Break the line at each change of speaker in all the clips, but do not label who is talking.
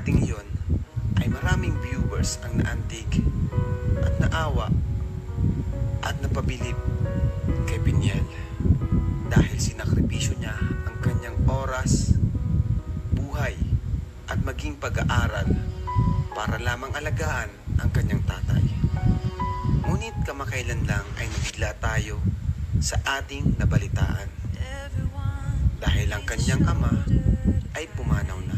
nating iyon ay maraming viewers ang naantig at naawa at napabilib kay Pinyel dahil sinakripisyo niya ang kanyang oras, buhay at maging pag-aaral para lamang alagaan ang kanyang tatay. Ngunit kamakailan lang ay nabigla tayo sa ating nabalitaan dahil ang kanyang ama ay pumanaw na.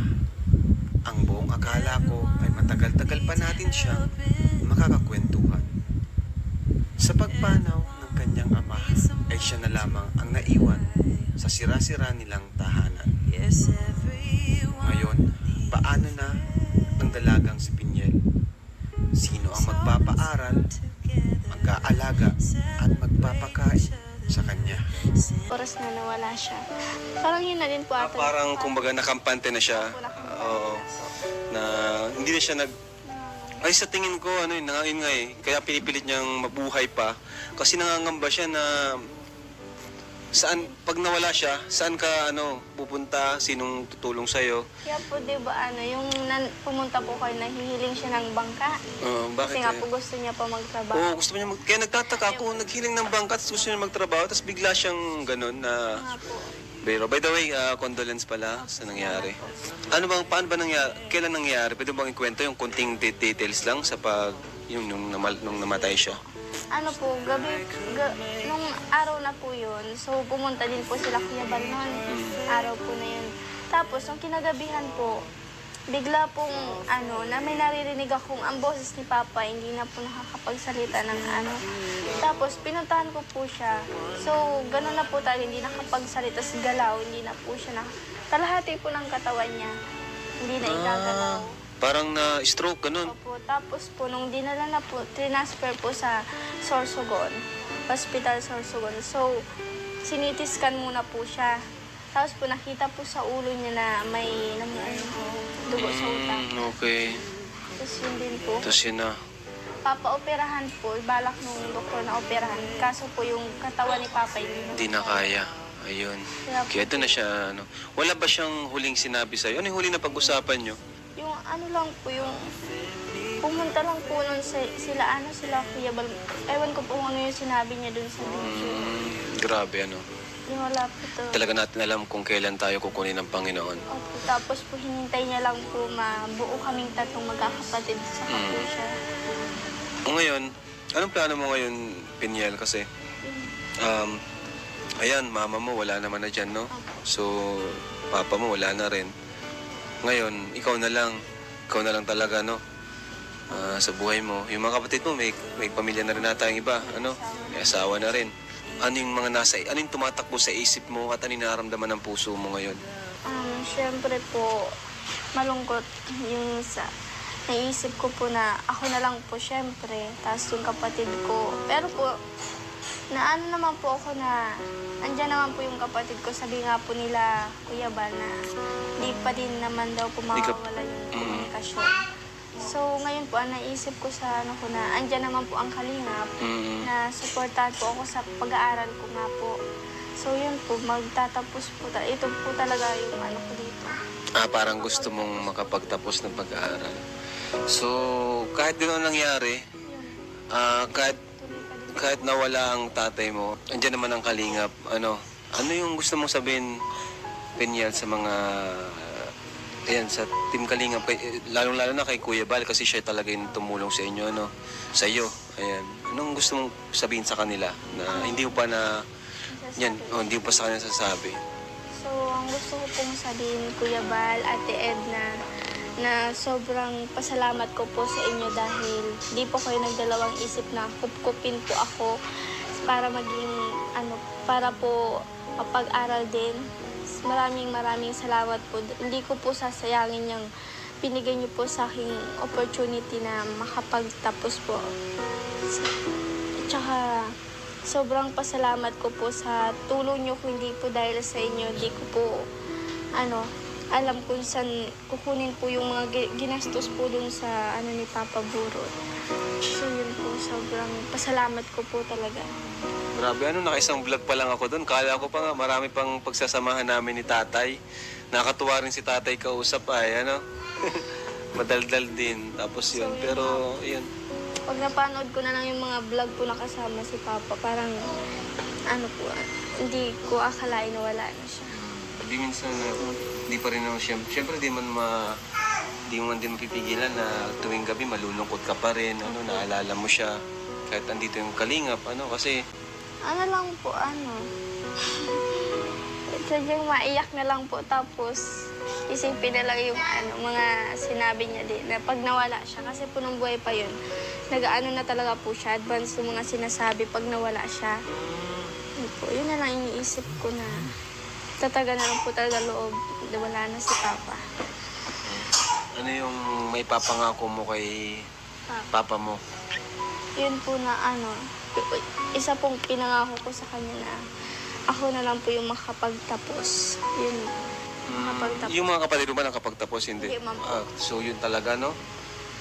Ang buong akala ko ay matagal-tagal pa natin siyang makakakwentuhan. Sa pagpanaw ng kanyang ama ay siya na lamang ang naiwan sa sira-sira nilang tahanan. Ngayon, paano na ang dalagang si Pinyel? Sino ang magpapaaral, mag-aalaga at magpapakain sa kanya?
Oras na nawala siya. Parang yun na din po ata.
Parang kumbaga nakampante na siya. Oo. Na hindi na siya ay sa tingin ko yun nga eh. Kaya pinipilit niyang mabuhay pa kasi nangangamba siya na saan pag nawala siya, saan ka pupunta, sinong tutulong sa iyo.
Kaya po 'di ba yung pumunta po kayo, nahihiling siya ng bangka.
Bakit?
Kasi nga po gusto niya pa magtrabaho.
Oo, gusto niya kaya nagtataka ako, naghiling ng bangka at gusto niya magtrabaho tapos bigla siyang ganun na pero by the way, condolence pala sa nangyari. Paano ba nangyari? Kailan nangyari? Pwede bang ikwento yung konting details lang sa nung namatay siya?
Nung araw na po yun, so pumunta din po sila Kuya Bal noon. Araw po na yun. Tapos, nung kinagabihan po, bigla pong na may naririnig akong ang boses ni Papa, hindi na po nakakapagsalita ng Tapos, pinuntahan ko po siya. So, gano'n na po talaga, hindi nakapagsalita sa galaw, hindi na po siya kalahati po ng katawan niya. Hindi na igagalaw.
Parang na-stroke, ganun?
Opo. Tapos po, nung dinala na po, transfer po sa Sorsogon, Hospital Sorsogon. So, sinitiskan muna po siya. Tapos po, nakita po sa ulo niya na may dugo sa utak.
Okay.
Tapos yun din po.
Tapos yun na.
Papa-operahan po, balak nung doktor na operahan. Kaso po, yung katawan ni Papa
hindi na kaya. Ayun. Kaya doon na siya, Wala ba siyang huling sinabi sa'yo? Ano yung huling na pag-usapan nyo?
Yung lang po, yung pumunta lang po nun sila Kuya Bal. Ewan ko po ano yung sinabi niya dun sa video.
Grabe,
Yung wala po to.
Talaga natin alam kung kailan tayo kukunin ng Panginoon.
Opo, tapos po hinintay niya lang po mabuo kaming tatlong magkakapatid sa po siya.
O ngayon, anong plano mo ngayon, Pinyel? Kasi, ayan, mama mo wala naman na dyan, no? So, papa mo wala na rin. Ngayon, ikaw na lang talaga, sa buhay mo. Yung mga kapatid mo, may pamilya na rin nata yung iba, may asawa na rin. Ano yung tumatakbo sa isip mo at ano yung nararamdaman ng puso mo ngayon?
Siyempre po, malungkot yung naisip ko po na ako na lang po siyempre, tapos yung kapatid ko. Pero po, naman po ako na andyan naman po yung kapatid ko. Sabi nga po nila, Kuya Bal, na di pa din naman daw po mawawala yung komunikasyon. So, ngayon po, ang naisip ko sa na andyan naman po ang kalingap na supportahan po ako sa pag-aaral ko nga po. So, yun po, magtatapos po. Ito po talaga yung ko dito.
Parang gusto mong makapagtapos ng pag-aaral. So, kahit din ang nangyari, kahit nawala ang tatay mo, andyan naman ang kalingap. Ano yung gusto mong sabihin, Pinyel, sa mga sa Team Kalingap, lalong-lalo na kay Kuya Bal kasi siya talaga yung tumulong sa inyo, sa iyo. Ayan. Anong gusto mong sabihin sa kanila na hindi mo pa hindi mo pa sa kanila sasabi?
So, ang gusto ko pong sabihin, Kuya Bal, Ate Edna, na sobrang pasalamat ko po sa inyo dahil di po kayo nagdalawang isip na kupkupin po ako para maging para po mapag-aral din. Maraming salamat po. Hindi ko po sasayangin yung binigay niyo po sa aking opportunity na makapagtapos po. At saka, sobrang pasalamat ko po sa tulong niyo. Kung hindi po dahil sa inyo, hindi ko po, alam kung saan kukunin po yung mga ginastos po dun sa ni Papa Burot. So, yun po, sobrang pasalamat ko po talaga.
Grabe, naka-isang vlog pa lang ako doon. Kala ko pa nga, marami pang pagsasamahan namin ni tatay. Nakatuwa rin si tatay kausap ay,
madaldal din. Tapos yun,
So,
pero yun.
Pag napanood ko na lang yung mga vlog po nakasama si Papa, parang ano po, hindi ko akalain na wala na siya.
Di minsan, di pa rin naman siyempre di mo din mapipigilan na tuwing gabi malulungkot ka pa rin, naalala mo siya. Kahit andito yung kalingap, kasi
Ano lang po, sadyang maiyak na lang po, tapos isipin na lang yung mga sinabi niya din, na pag nawala siya, kasi po nung buhay pa yun, nag-ano na talaga po siya, advance yung mga sinasabi pag nawala siya. Yun po, yun na lang iniisip ko na tataga na lang po talaga loob, na wala na si Papa.
ano yung may papangako mo kay papa mo?
Yun po na isa pong pinangako ko sa kanya na ako na lang po yung makapagtapos. Yun, makapagtapos.
Yung mga kapatid mo ba nakapagtapos? Hindi.
Hindi, ma'am.
So yun talaga, no?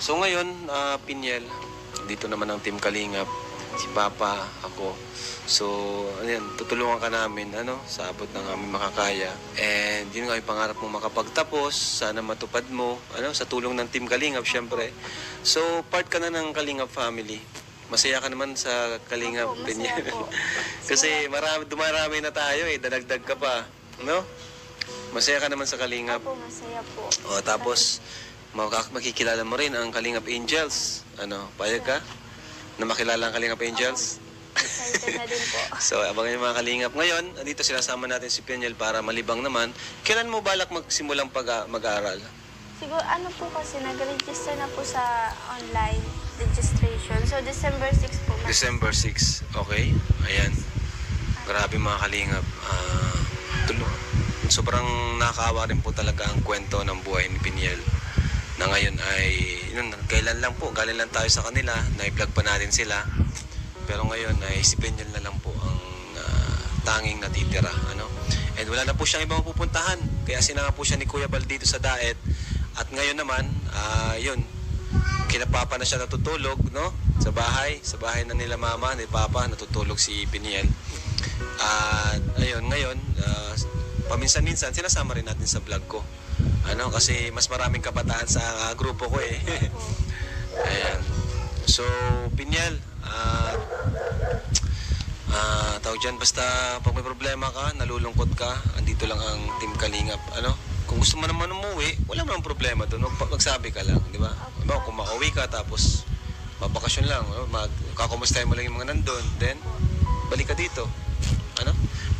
So ngayon, Pinyel, dito naman ang Team Kalingap, si Papa, ako. So, tutulungan ka namin, sa abot ng aming makakaya. And yun nga, yung pangarap mong makapagtapos, sana matupad mo, sa tulong ng Team Kalingap, syempre. So, part ka na ng Kalingap family. Masaya ka naman sa Kalingap,
Opo,
Pinyel.
masaya po.
Kasi dumarami na tayo, dadagdag ka pa, no? Masaya ka naman sa Kalingap.
Ako, masaya po.
O, tapos, makikilala mo rin ang Kalingap Angels. Payag ka? Na makilala ang Kalingap Angels?
Excited na din po.
So, abangan yung mga Kalingap. Ngayon, dito sinasama natin si Pinyel para malibang naman. Kailan mo balak magsimulang mag-aaral?
Siguro, po kasi, nag-register na po sa online registration. So, December 6 po.
December 6. Okay. Ayan. Grabe mga Kalingap. Sobrang nakakaawa rin po talaga ang kwento ng buhay ni Pinyel. Na ngayon ay, kailan lang po, galing lang tayo sa kanila, na-vlog pa natin sila. Pero ngayon ay si Pinyel na lang po ang tanging natitira. And wala na po siyang ibang pupuntahan. Kaya sinanga po siya ni Kuya Bal dito sa Daet. At ngayon naman, kina Papa na siya natutulog, no? Sa bahay na nila Mama, ni Papa, natutulog si Pinyel. At ayun, ngayon, paminsan-minsan, sinasama rin natin sa vlog ko. Kasi mas maraming kabataan sa grupo ko eh. Ayan. So, Pinyel, tawag dyan, basta pag may problema ka, nalulungkot ka, andito lang ang Team Kalingap. Kung gusto mo naman umuwi, wala namang problema doon. Magsabi ka lang, di ba? Diba, kung makauwi ka, tapos mabakasyon lang, kakumustahin mo lang yung mga nandun, then balik ka dito.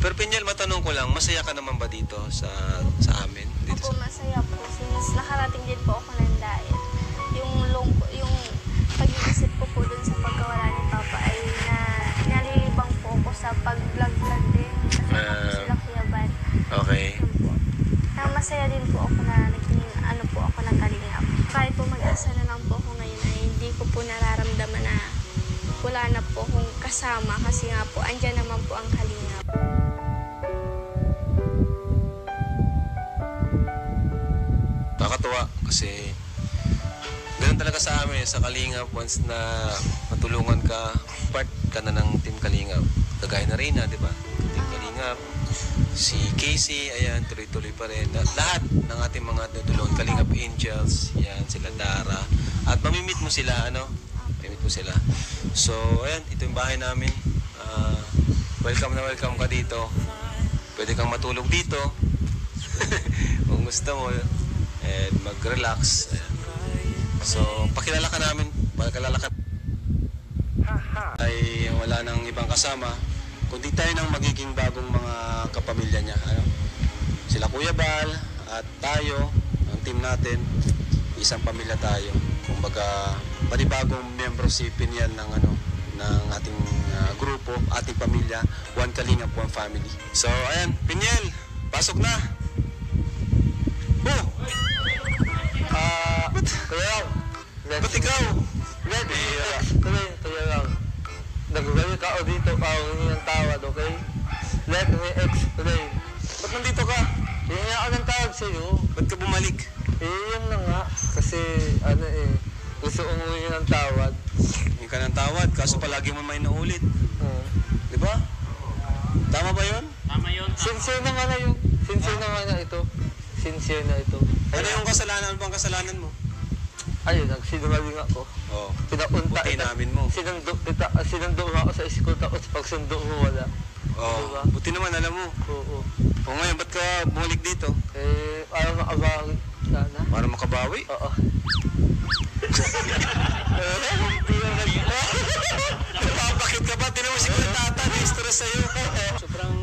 Pero Pinyel, matanong ko lang, masaya ka naman ba dito sa amin? Dito
Opo, masaya po. Since nakarating din po ako ng Daet, yung pag-iisip ko po dun sa pagkawala ni Papa ay nalilibang po ako sa pag-vlog-vlog din. Kasama po sila Kuya Bal.
Okay.
Masaya din po ako na naging po ako ng Kalingap. Kahit po mag-asa na lang po ako ngayon ay hindi ko po nararamdaman na wala na po akong kasama kasi nga po andyan naman po ang Kalingap.
Nakakatuwa kasi ganun talaga sa amin, sa Kalingap, once na matulungan ka, part ka na ng Team Kalingap. Kagaya na Reyna, di ba? Team Kalingap. Si Casey, ayan, tuloy-tuloy pa rin. Lahat ng ating mga tutulungan, Kalingap Angels, yan, sila Dara. At mamimit mo sila, mamimit mo sila. So, ayan, ito yung bahay namin. Welcome na welcome ka dito. Pwede kang matulog dito. Kung gusto mo. And mag-relax. Ayan. So, pakilala ka namin. Pakilala ka. Ay wala nang ibang kasama. Kundi tayo ng magiging bagong mga kapamilya niya. Sila Kuya Bal at tayo, ang team natin, isang pamilya tayo. Kumbaga, panibagong membro si Pinyel ng ating grupo, ating pamilya, One Kalingap, One Family. So, ayan, Pinyel, pasok na! Oh! Ba't ikaw?
Tuloy lang. Nagugawin ka o dito ka o hindi ng tawad, okay? Let me explain.
Ba't nandito ka?
Hindi ako ng tawad sa'yo.
Ba't ka bumalik?
Yun na nga. Kasi, gusto umuwi ng tawad.
Hindi ka ng tawad, kaso palagi mo may naulit. Di ba? Tama ba yun?
Sincere naman na yun. Sincere naman na ito. Sincere na ito.
Ano yung kasalanan? Ano bang kasalanan mo?
ayun, nagsinungaling ako.
Oh,
Pinapunta
buti namin mo.
sinundo mo ako sa school, tapos pag sundo mo wala.
Oh,
Diba?
buti naman alam mo.
Oo.
O ngayon, ba't ka bumalik dito?
Ayaw makabagi sana.
Para makabawi?
Oo.
Napapakit ka ba? Tinan mo si Kuya Tata, na-stress sa'yo.
Sobrang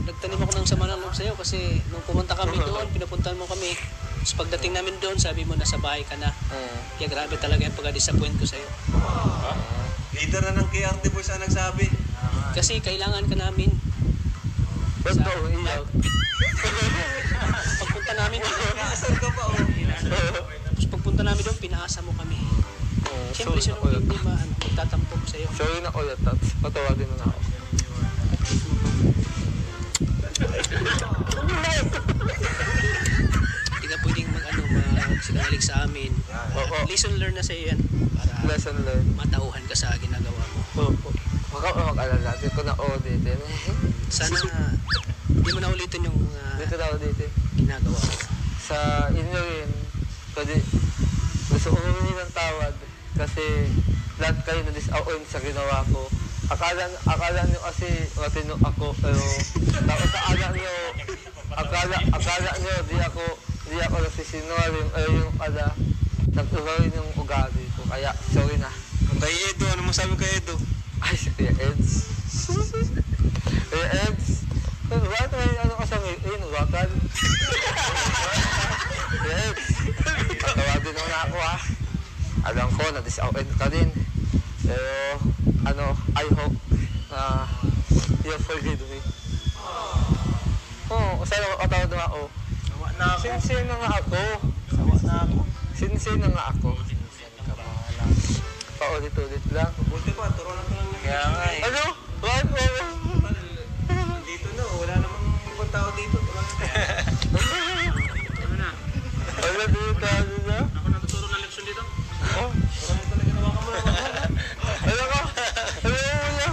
nagtanim ako ng sama ng loob sa'yo kasi nung pumunta kami doon, pinapuntahan mo kami. Tapos pagdating namin doon, sabi mo nasa bahay ka na. Kaya grabe talaga yung pagka-disappoint ko sa'yo.
Leader na ng KRT Boys ang nagsabi.
Kasi kailangan ka namin.
Ba't ka umiiyak?
Pagpunta namin doon,
Nasaan ka pa, oh?
tapos pagpunta namin doon, pinaasa mo kami. Siyempre,
Sorry na
sino
kuya.
hindi magtatampok sa'yo.
Sorry na kuya, Tats. Patawagin mo na ako.
Hindi ka pwedeng magsinungaling sa amin.
Oo.
Lesson learned na sa'yo yan para
Lesson learned.
matauhan ka sa ginagawa mo.
Oo. Huwag ka mag-alala. Di ko na auditin.
Sana hindi mo na ulitin yung
Dito na auditin.
ginagawa mo.
Sa inyo rin, pwede, gusto ko humingi ng tawad kasi lahat kayo na-disappoint sa ginawa ko. Akala nyo kasi matino ako, pero tapos akala nyo di ako nagsisinungaling, pero yung pala, nag-iba rin yung ugali ko. Kaya, sorry na.
Kay Edo, ano masabi kay Edo?
Ay, si Kuya Eds. Kuya Eds. Bakit may ano ka sa ngayon? Bakal? Kuya Eds. Patawagin mo na ako ha. Alam ko, na-disappoint ka din. Pero, I hope na you'll forgive me. Oo, sana makatawad na ako.
Sawa na ako.
Sincere na nga ako.
Sawa na ako.
Sincere na nga ako. Paulit-ulit lang.
Buti pa, turo na lang yung...
Kaya nga eh.
Ano? Bakit mo?
Dito na, wala namang ibang tao dito.
Wala dito, ano na?
Ako natuturo ng leksyon dito.
Oh. Ano ka? Ano mo na?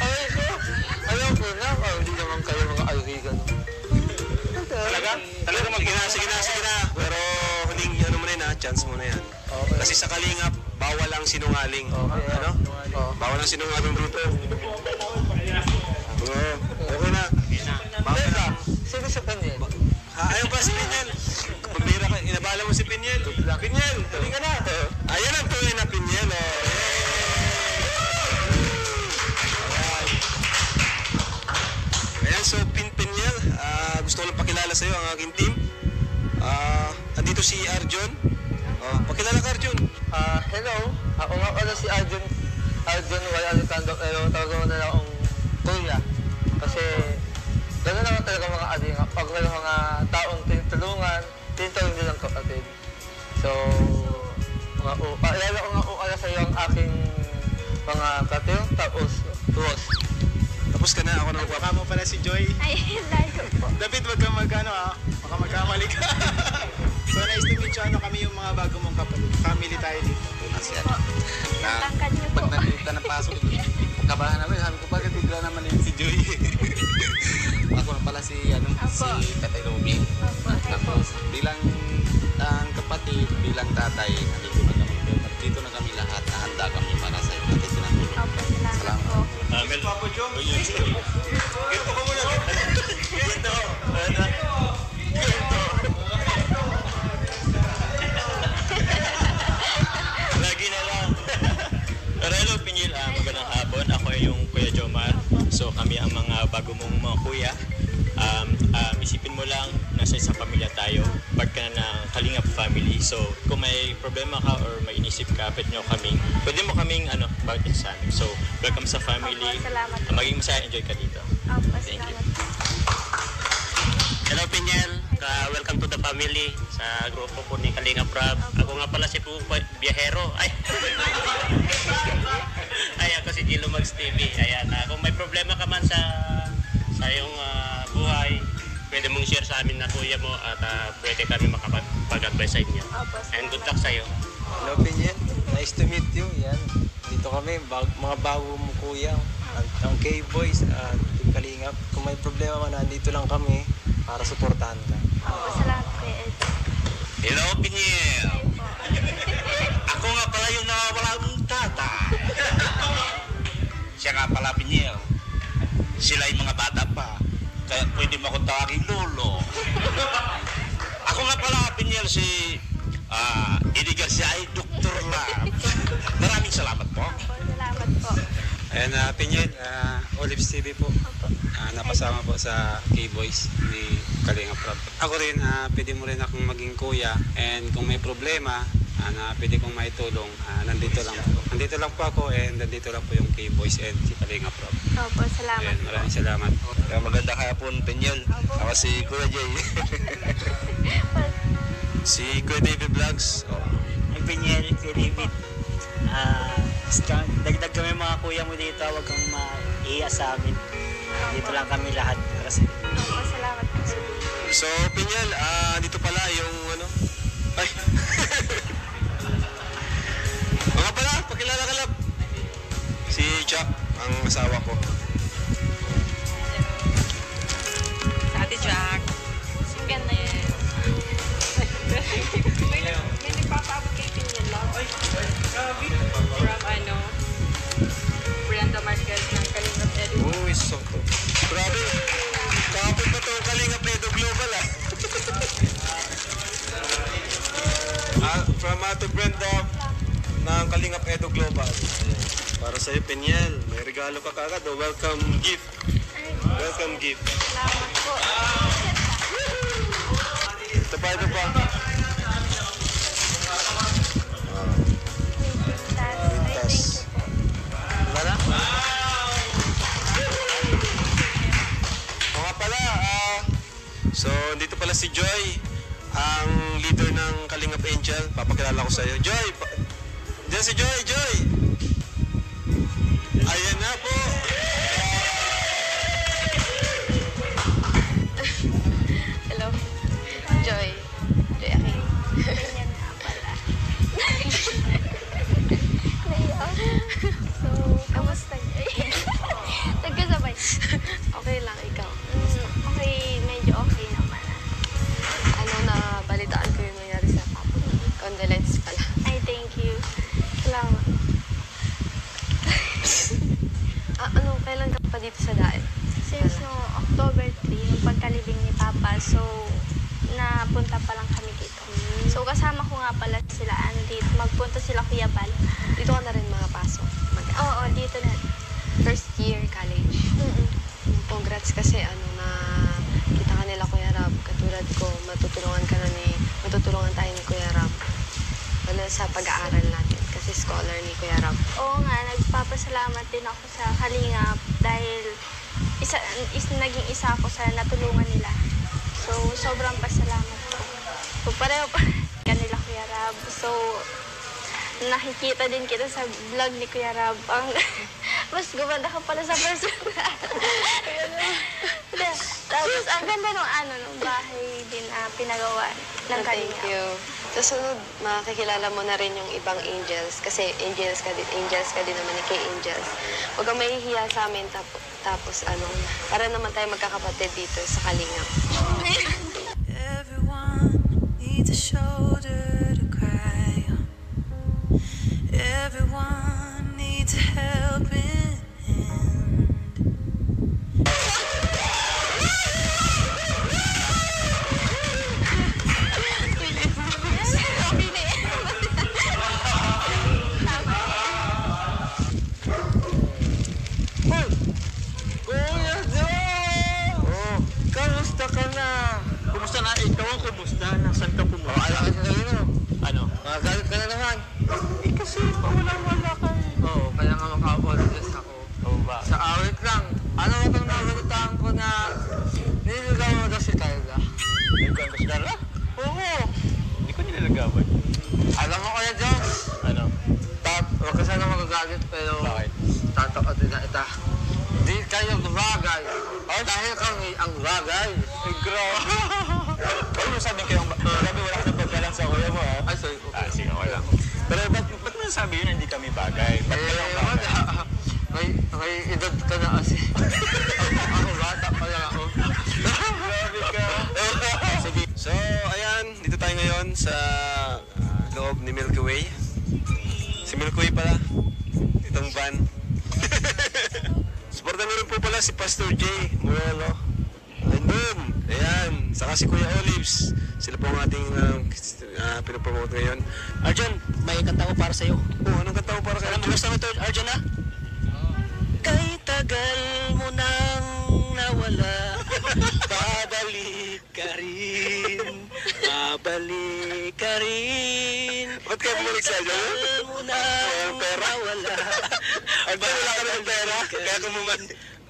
Away ko. Ayaw ko na. Hindi naman kayo mga alrigan.
Talaga sige na. Pero huling ano mo na yun ha, chance mo na yan.
Okay.
Kasi sa Kalingap, bawal ang sinungaling.
Okay.
Ano?
Oh.
Bawal ang sinungaling dito. Oo, okay na. Bawal
Teka,
ang...
sino sa kanya?
Ayaw pa si Pinyel. Pambira ka, inabala mo si Pinyel. Pinyel, dali ka na. Ayan ang tunay na Pinyel. Oh. Ayan, so Pinyel, gusto ko lang pakilala sa iyo ang aking team. Andito si Arjon. Pakilala ka, Arjon.
Hello. Ako nga pala si Arjon. Arjon Walalutando. Pero tawag mo na lang akong kuya. Kasi gano'n naman talaga mga adinga. Pag may mga taong tinutulungan, tinutulong nilang kapatid. So, ilala ko nga ukala sa iyo ang aking mga katiyong. Tapos, tuwas.
Tapos ka na, ako na
Baka mo pala si Joy.
Ay, layo po.
David, wag kang baka magkamali ka. So nice to meet you. Kami yung mga bago mong family tayo dito.
Tangkad niyo po.
Pag nagpunta ng pasok dito, pagkabahan namin, sabi ko bakit bigla naman yun si Joy. Ako na pala si Tatay Ruby.
Opo, hi po.
Tapos bilang kapatid, bilang tatay, dito na kami lahat, nahanda kami para sa iyo. Natin tinatulong.
Opo, salamat po.
Mel. Papa Jom. Ganito ko muna. Ganito.
Lagi na lang. Pero hello, Pinyel. Magandang hapon. Ako ay yung Kuya Jomar. So kami ang mga bago mong mga kuya. Isipin mo lang, nasa isang pamilya tayo. Part ka na ng Kalingap family. So kung may problema ka or may inisip ka, pwede mo kaming bakit sa amin. So welcome sa family.
Opo, salamat.
Maging masaya, enjoy ka dito.
Opo,
Thank you.
salamat.
Hello, Pinyel. Welcome to the family sa grupo po ni Kalingap Rab. Ako nga pala si Biyahero. Ay, ako si Gilo Mags TV. Ayan, kung may problema ka man sa iyong buhay, pwede mong share sa amin na kuya mo at pwede kami makapag-advise sa inyo.
Opo,
And good
salamat.
luck sa'yo.
Hello, Pinyel. Nice to meet you. Yan. Dito kami, mga bago mong kuya. ng K-Boys at Team Kalingap. Kung may problema man, nandito lang kami para suportahan ka.
Opo, salamat Kuya Ed.
Hello, Piniel! Ako nga pala yung nawawala mong tata. Siya nga pala, Piniel. Sila yung mga bata pa. Kaya pwede mo akong tawagin lolo. Ako nga pala, Piniel, si Eddie Garcia ay Dr. Lab. Maraming salamat po.
Opo, salamat po.
And Pinyel, Olives TV po.
Opo.
Napasama po sa K-Boys ni Kalingap Rob. Ako rin, pwede mo rin akong maging kuya. And kung may problema, na pwede kong maitulong, nandito lang po. Nandito lang po ako and nandito lang po yung K-Boys and si Kalingap Rob.
Opo, salamat
And maraming salamat.
Maganda kaya po, Piniel. Ako si Kuya Jay. Si Kuya David Vlogs.
Ang Piniel, si David. Dagdag kami mga kuya mo dito, huwag kang maiiya sa amin. Dito lang kami lahat.
Opo, salamat po.
So, Piniel, dito pala yung ano? Ay! Mga pala, pakilala ka lang. Si Chuck, ang asawa ko.
Ate Jack.
Sigan na yun.
May nagpapabot kay Piniel lang. From Brenda Marquez ng Kalingap Edu.
Uy, soto. Grabe. Kahapon pa ito Kalingap Edu Global From Ate Brenda ng Kalingap Edu Global. Para sa'yo, Piniel. May regalo ka kagad. Welcome gift. Welcome gift.
Salamat po.
Ito pa, ito pa.
Thank you po.
Wala? O nga pala, so dito pala si Joy, ang leader ng Kalingap Angel. Papakilala ko sa'yo. Joy! Diyan si Joy! Joy! Ayan na po!
Hello. Joy. Joy Akin. Ganyan nga pala. So, kamusta Joy? Nagkasabay.
Okay lang, ikaw.
Okay, medyo okay naman.
Balitaan ko yung nangyari sa papa mo. Condolence pala.
Ay, thank you. Salamat.
Kailan ka pa dito sa daet?
Since no October 3, nung pagkalibing ni Papa, so napunta pa lang kami dito. So kasama ko nga pala sila, dito, magpunta sila Kuya Bal.
Dito ka na rin makapasok?
Oo, dito na.
First year college? Congrats kasi na kita ka nila Kuya Rab. Katulad ko, matutulungan tayo ni Kuya Rab. Wala sa pag-aaral natin kasi scholar ni Kuya Rab.
Oo nga, nagpapasalamat din ako sa Kalingap dahil naging isa ako sa natulungan nila. So, sobrang pasalamat ko. So, pareho pa kanila Kuya Rab. So, nakikita din kita sa vlog ni Kuya Rab. Mas gumanda ka pala sa personal. Tapos, ang ganda nung bahay din pinagawa ng Kalingap.
Thank you. Sa sunod, makakilala mo na rin yung ibang angels. Kasi angels ka din naman ni K-Angels. Huwag kang mahihiya sa amin. Tapos, para naman tayo magkakapatid dito sa Kalingap.
Everyone needs a shoulder to cry on. Everyone needs a helping hand.
Kuya Joe! Kamusta ka na?
Kumusta na? Ikaw ang kumusta? Nasaan ka pumunta?
Alam ka sa kanino?
Ano?
Magagalit ka na naman.
Kasi pawala-wala ka eh.
Oo, kaya nga maka-apologize ako.
Oo ba?
Sa awit lang. Ano ba itong nabalitaan ko na niligaw mo daw si Carla?
Ikaw ang kasdara?
Oo.
Hindi ko nilalagawan.
Alam mo Kuya Joe?
Ano?
Huwag ka sana magagalit pero
Bakit?
tatakotin na ita. Di kayo bagay. Dahil kami ang bagay.
Ay, grabe. Ano sabi kayong grabe wala ka pagkalan sa kuya mo, ha?
Ay, sorry.
Sige, okay lang. Pero ba't mo nasabi yun hindi kami bagay? Ba't kayong bagay?
May edad Ito na kasi. Ako bata pa lang ako. Grabe ka.
So, ayan, dito tayo ngayon sa loob ni Milky Way. Si Milky Way pala, itong van. Supportan mo rin po pala si Pastor J. Morello. Andun, ayan, saka si Kuya Olives. Sila po ang ating pinapromote ngayon.
Arjun, may kanta ko para sa'yo.
Oh, anong kanta mo para kay
Alam mo, gusto mo ito, Arjun, ha? Kay tagal mo nang nawala, babalik ka rin, babalik ka rin.
Ba't kayo bumalik sa Arjun?
Tagal mo nang nawala,
Arjun, wala ka ng pera, kaya kumuman.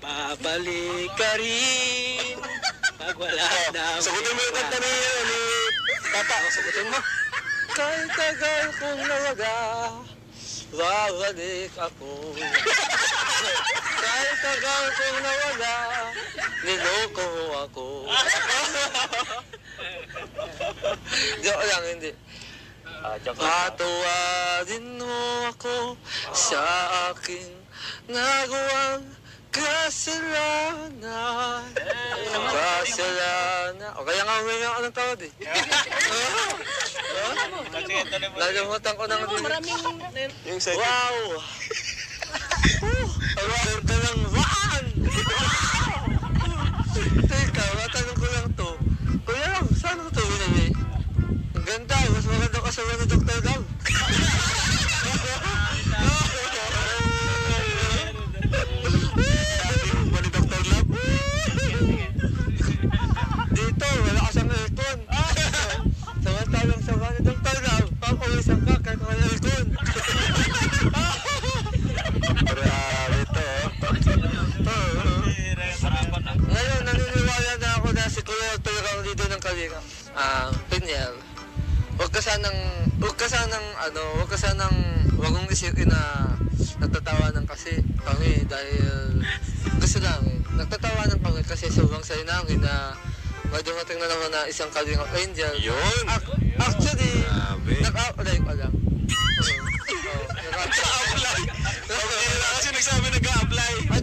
babalik ka rin, pag wala na.
Sagutin mo yung kanta ni
Papa, sagutin mo.
Kay tagal kong nawala, babalik ako. Kay tagal kong nawala, niloko mo ako. Joke lang, hindi. Patawarin mo ako sa aking nagawang kasalanan. Kasalanan. O kaya nga may ako ng tawad eh. Nalimutan ko ng wow! Ang ganda ng van! Teka, matanong ko lang to. Kuya lang, saan ko to binili? Ang ganda, mas maganda ka sa mga Dr. Gab. Dito, wala ka siyang aircon. Samantalang sa mga Dr. Gab, papawisan ka kahit wala aircon. Grabe to. Ngayon, naniniwala na ako na si Kuya talagang dito ng Kalinga. Pinyel, huwag ka sanang wag mong isipin na nagtatawanan kasi kami dahil gusto namin. Nagtatawanan kami kasi sobrang sayo namin na may dumating na naman na isang Kalinga Angel.
Yun!
Actually, nag-apply pa lang.
Nag-apply? Kasi nagsabi nag-apply.
Ay,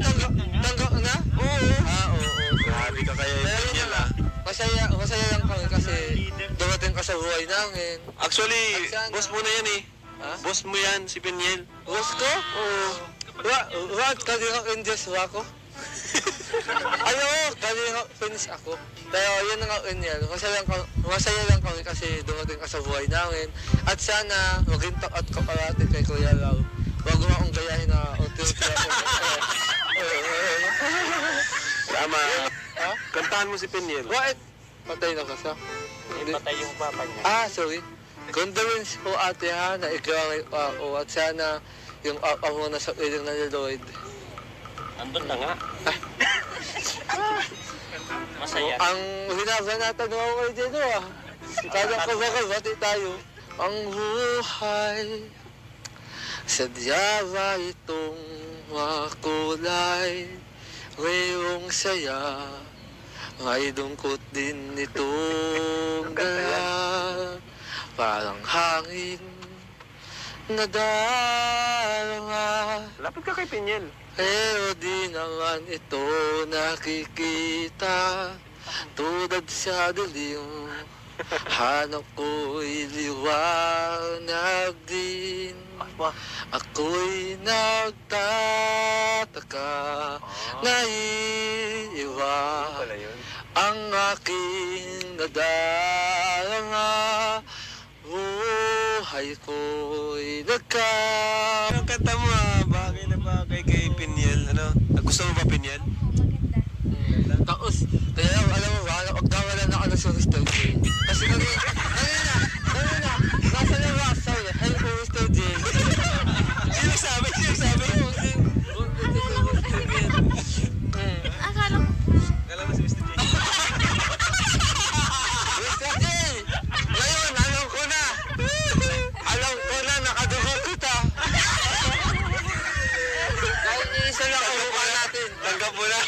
tanggap na? Oo. Oo.
Grabe ka kaya yun yan ah.
Masaya lang kami kasi dumating ka sa buhay namin.
Actually, boss mo na yan eh. Boss mo yan, si Peniel.
Boss ko? Oo. What? Kalinga Angels ba ako? Kalinga finish ako. Pero yun nga Peniel, masaya lang kami kasi dumating ka sa buhay namin. At sana maging takat ka parati kay Kuya Lau. Wag mo akong gayahin na unti-unti ako.
Tama. Kantahan mo si Peniel.
Bakit? Patay na ka sa?
Patay yung papa niya.
Sorry. Condolence po ate ha, na ikaw ang ako at sana yung papa mo na sa piling na ni Lloyd.
Andun na nga. Masaya.
Ang hinabanatan mo ako dito Kaya ko bati tayo. Ang buhay, sadya ba itong makulay? Ngayong saya, may dungkot din itong dala. Parang hangin na darama.
Lapit ka kay Peniel.
Pero di naman ito nakikita. Tulad sa dilim, hanap ko'y liwanag din. Ako'y nagtataka, naiiwa ang aking nadarama. Buhay ko'y
Ang kanta mo bagay na bagay kay Peniel. Gusto mo ba Peniel?
Tapos, kaya alam mo ba, pagkawalan ako ng Mr. J. Kasi kanina, nasa labas, sabi, hello Mr. J.
Sino sabi?
Akala ko
Alam mo si Mr. J.
Mr. J! Ngayon, alam ko na, nakadugo kita. Kahit isa lang ang mukha natin.
Tanggap mo na.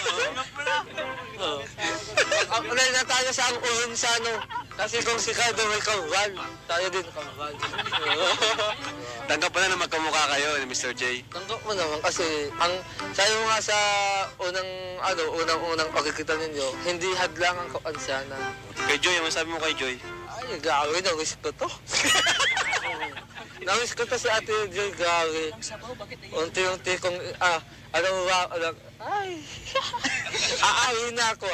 Apply na tayo na sa ang ulun sa ano. Kasi kung si Cardo may kawal, tayo din kawal.
Tanggap pa na magkamukha kayo ni Mr. J.
Tanggap mo naman kasi ang sayo nga sa unang pagkikita ninyo, hindi hadlang ang kapansana.
Kay Joy, ano sabi mo kay Joy?
Ay, gawin na wish ko to. Na-wish ko to si Ate Joy, gawin. Unti-unti kung, ay. Aawin na ako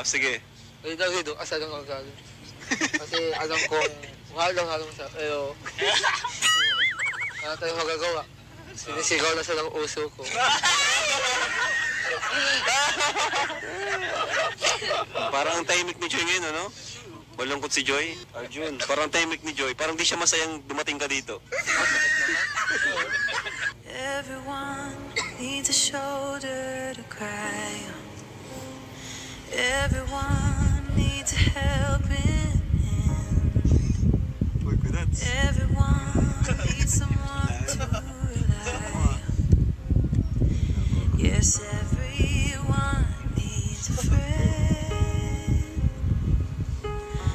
Sige.
Ay, dito, asa lang ako gawin. Kasi alam kong, halang sa, pero, tayo magagawa. Sinisigaw na siya ng uso ko.
Parang ang tahimik ni Joy ngayon, ano? Malungkot si Joy. Arjun, parang ang tahimik ni Joy. Parang di siya masayang dumating ka dito.
Everyone needs a shoulder to cry on. Everyone needs a helping hand. Everyone needs someone to rely on. Yes, everyone needs a friend.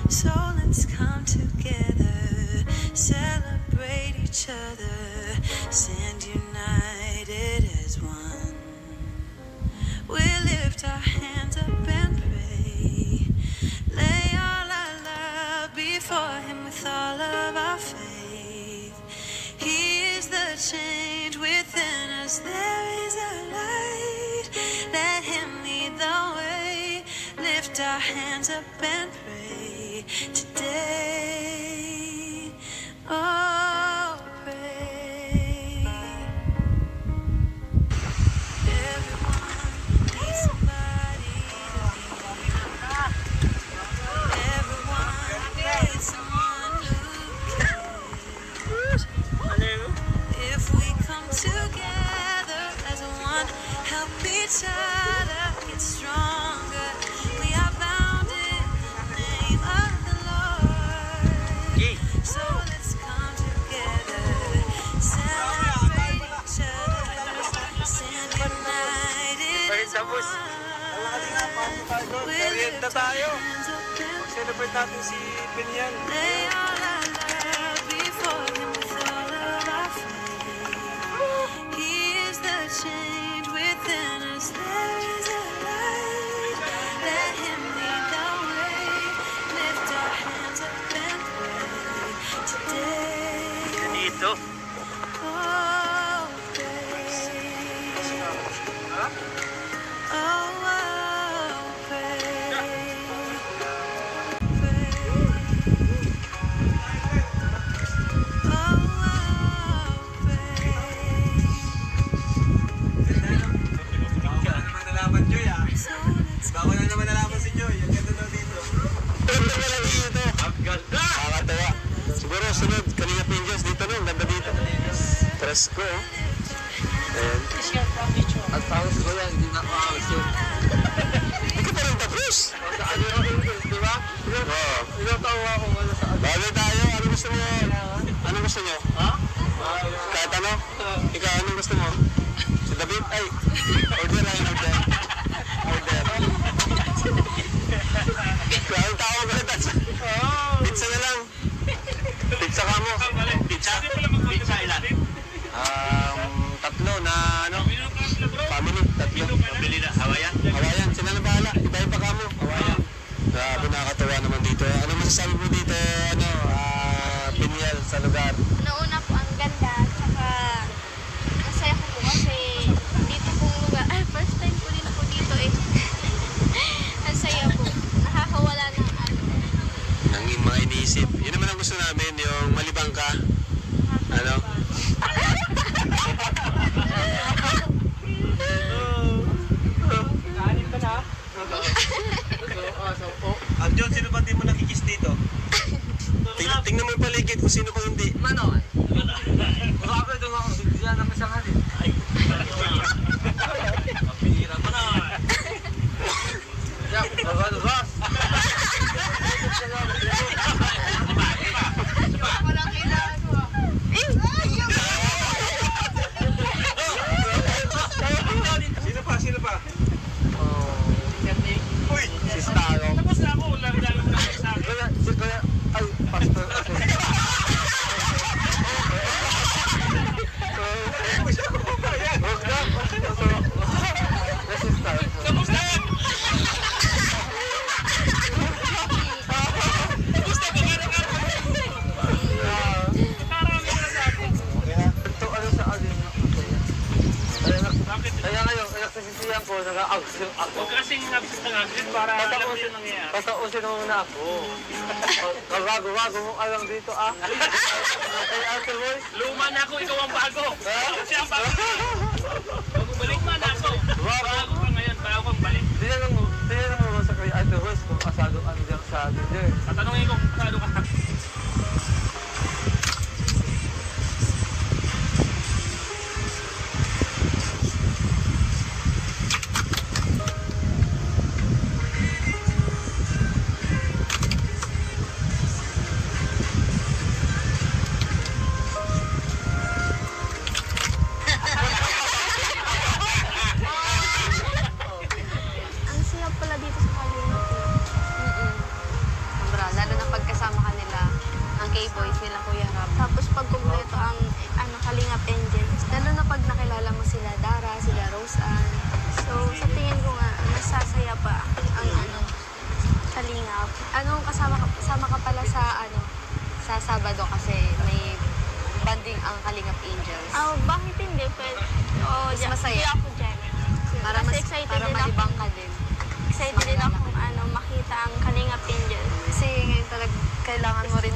So let's come together, celebrate each other, stand united as one. We lift our hands up and pray, lay all our love before Him with all of our faith. He is the change within us, there is a light, let Him lead the way. Lift our hands up and pray today. Oh, pray. Everyone needs somebody to lean on. Everyone needs someone who cares. If we come together as one, help each other get stronger. We are bound in the name of the Lord. So let's come together, celebrate each other, stand united as one. We lift our hands up and
Celebrate natin si Pinyal.
lay all our love before Him with all of our faith. He is the change within us. There is a light. Let Him lead the way. Lift our hands up and pray today.
Dito.
Oh, pray. Oh, pray.
Bako na naman nalaman si Joy. Ang ganda daw dito. Ang ganda! Nakakatawa. Siguro sunod, kanina Pingles dito no. Ang ganda dito. Presko. Ayan.
At tapos ko yan, hindi na makakawis yun.
Hindi ka pa rin tapos.
Sa ano yung English, di ba?
Oo.
Tinatawa ko ano sa ano.
Bagay tayo. Ano gusto mo? Ano gusto nyo? Ha? Kahit ano? Ikaw, anong gusto mo? Si David? Ay, order lang, order. Order. Kaya ang tao magalitan sa... Pizza na lang. Pizza ka mo. Pizza? Pizza ilan? Tatlo na ano? Family, tatlo.
Pabili na, Hawaiian?
Hawaiian, sila na bahala. Ibahin pa ka mo. Hawaiian. Grabe, nakakatawa naman dito. Ano masasabi mo dito, Pinyal, sa lugar?
Una-una po ang ganda, tsaka masaya ko po kasi dito pong lugar, first time ko din po dito ang saya po, nakakawala ng
Nang mga iniisip. Yun naman ang gusto namin, yung malibang ka. Ano?
Kanin ka na.
John, sino ba di mo nakikis dito? Tingnan mo yung paligid kung sino bang hindi.
Mano? Grabe ito nga, bigyan naman sa kanin.
Mapihira mo na.
Jack, bagas.
walang kailangan mo.
Sino pa?
Uy, si Staro.
Tapos na ako,
ako, nag-agsil ako.
Huwag kasing absent ng agsit para alam mo yung nangyayari.
Patausin mo muna ako. Gago-gago mo ka lang dito, ah. Ay, Uncle Boy.
Luma na ako, ikaw ang bago. Siya ang bago. Balik man ako. Bago ka ngayon, bago kang balik.
Tinanong mo sa kay Uncle Boy kung asado ano dyan sa atin dyan.
Tatanungin ko kung asado ka.
Ang saya pala dito sa Kalingap.
Sobra, lalo na pagkasama ka nila, ang K-Boys nila Kuya Rap.
Tapos pag kumpleto ang Kalingap Angels.
Lalo na pag nakilala mo sila Dara, sila Rose Ann.
So sa tingin ko nga, masasaya pa ang Kalingap.
Kasama ka pala sa Sabado kasi may banding ang Kalingap Angels.
Bakit hindi? Pero,
Mas masaya.
Hindi ako dyan.
Para
Kasi
mas
excited
para
din
malibang
ako.
ka din.
Excited din ako makita ang Kalingap Angels.
Kasi ngayon talaga kailangan mo rin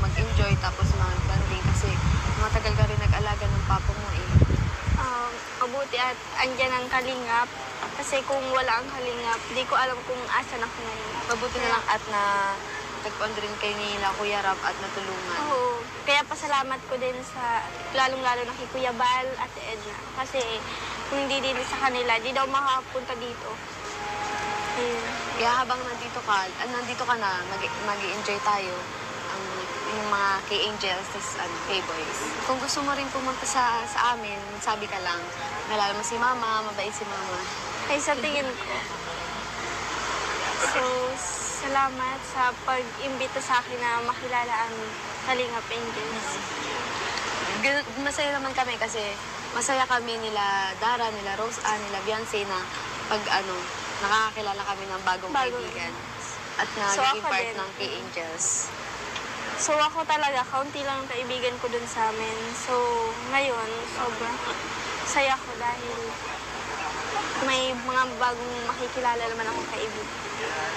mag-enjoy tapos mag-banding kasi matagal ka rin nag-alaga ng papa mo eh.
Mabuti at andyan ang Kalingap. Kasi kung wala ang Kalingap, di ko alam kung asan ako ngayon.
Mabuti na lang at na tagpuan rin kayo nila Kuya Rap at natulungan.
Oo. Kaya pasalamat ko din sa, lalong-lalo na kay Kuya Bal at Edna. Kasi kung hindi din sa kanila, di daw makapunta dito. Ayun.
Kaya habang nandito ka na, mag-i-enjoy tayo yung mga K-Angels, K-Boys. Kung gusto mo rin pumunta sa amin, sabi ka lang, nalala mo si Mama, mabait si Mama.
Ay, sa tingin ko. So, salamat sa pag-imbita sa akin na makilala ang Kalingap Angels.
Masaya naman kami kasi masaya kami nila Dara, nila Rose Ann, nila Beyonce na pag nakakakilala kami ng bagong kaibigan. At naging part
din
ng K-Angels.
So ako talaga, kaunti lang ang kaibigan ko dun sa amin. So ngayon, sobrang saya ko dahil may mga bagong makikilala naman akong kaibigan.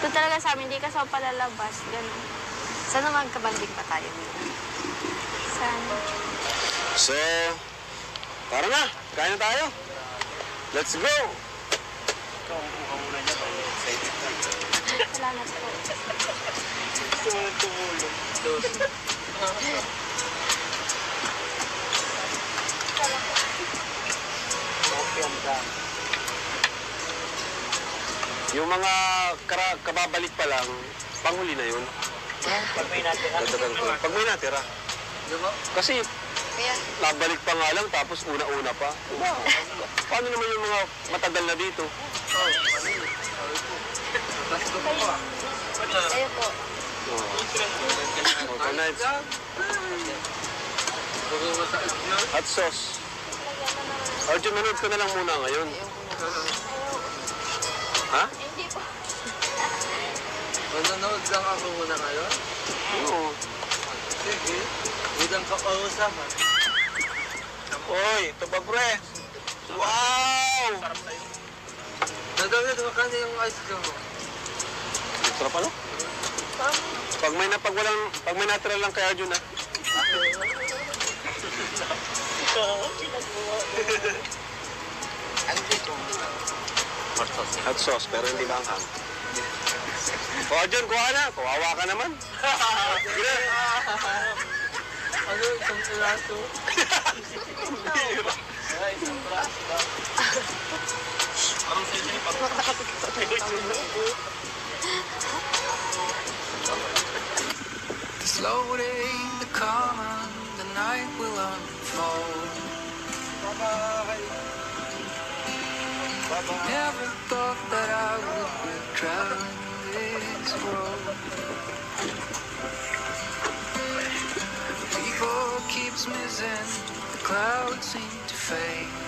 Doon talaga sa amin, hindi ka sa palalabas, gano'n.
Sana magkabanding pa tayo.
Sana.
So, tara na. Kain na tayo. Let's go!
Salamat po.
Gusto mo nang tumulong.
Yung mga kababalik pa lang, panghuli na yun.
Pag may natira.
Pag may natira. Kasi,
Kaya,
nabalik pa nga lang, tapos una-una pa. Paano naman yung mga matagal na dito?
ayun po.
Okay, nice. Hot sauce. Arjun, manood ka na lang muna ngayon. Ha?
Hindi po.
Manonood lang ako muna ngayon?
Oo.
Sige. Udang kapausap, ha?
Oy, ito ba, pre? Wow!
Nadami naman kanina yung ice cream mo.
Extra pa, no? Pag may natira lang kay Arjun, ha? Hot sauce, pero hindi maanghang. O, Arjun, kuha na. Kawawa ka naman. Sige.
Ano, isang piraso? Ay, isang piraso ba?
Slowly the calm, the night will unfold. Never thought that I would be traveling this road. People keeps missing, the clouds seem to fade.